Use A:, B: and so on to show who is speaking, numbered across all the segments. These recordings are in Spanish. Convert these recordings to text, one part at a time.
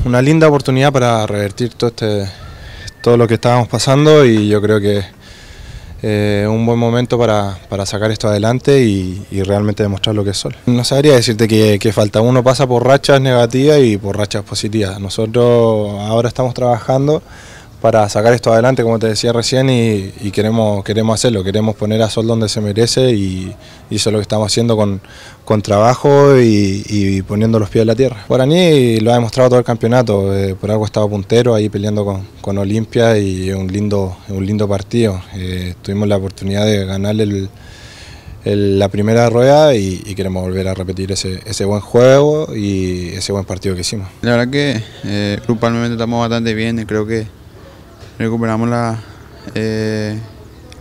A: una linda oportunidad para revertir todo lo que estábamos pasando y yo creo que un buen momento para sacar esto adelante y realmente demostrar lo que es Sol. No sabría decirte que falta, uno pasa por rachas negativas y por rachas positivas. Nosotros ahora estamos trabajando para sacar esto adelante, como te decía recién, y queremos hacerlo, queremos poner a Sol donde se merece y eso es lo que estamos haciendo con trabajo y poniendo los pies en la tierra. Guaraní lo ha demostrado todo el campeonato, por algo estaba puntero ahí peleando con Olimpia y es un lindo partido. Tuvimos la oportunidad de ganarle la primera rueda y queremos volver a repetir ese buen juego y ese buen partido que hicimos.
B: La verdad que grupalmente estamos bastante bien y creo que recuperamos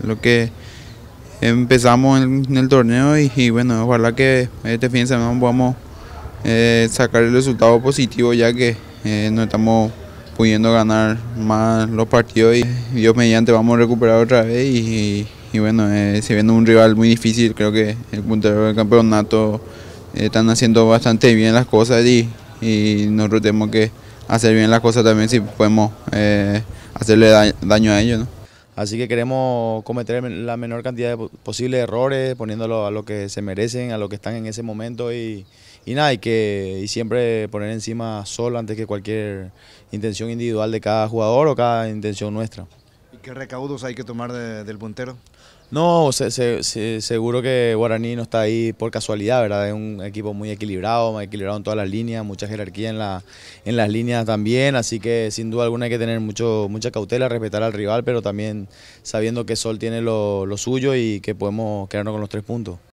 B: lo que empezamos en el torneo y bueno, ojalá que este fin de semana podamos sacar el resultado positivo, ya que no estamos pudiendo ganar más los partidos y Dios mediante vamos a recuperar otra vez y bueno, si viene un rival muy difícil, creo que el puntero del campeonato están haciendo bastante bien las cosas y nosotros tenemos que hacer bien las cosas también si podemos hacerle daño a ellos, ¿no?
C: Así que queremos cometer la menor cantidad posible de errores, poniéndolo a lo que se merecen, a lo que están en ese momento y nada, y siempre poner encima Sol antes que cualquier intención individual de cada jugador o cada intención nuestra.
D: ¿Y qué recaudos hay que tomar del puntero?
C: No, seguro que Guaraní no está ahí por casualidad, ¿verdad? Es un equipo muy equilibrado en todas las líneas, mucha jerarquía en las líneas también, así que sin duda alguna hay que tener mucha cautela, respetar al rival, pero también sabiendo que Sol tiene lo suyo y que podemos quedarnos con los 3 puntos.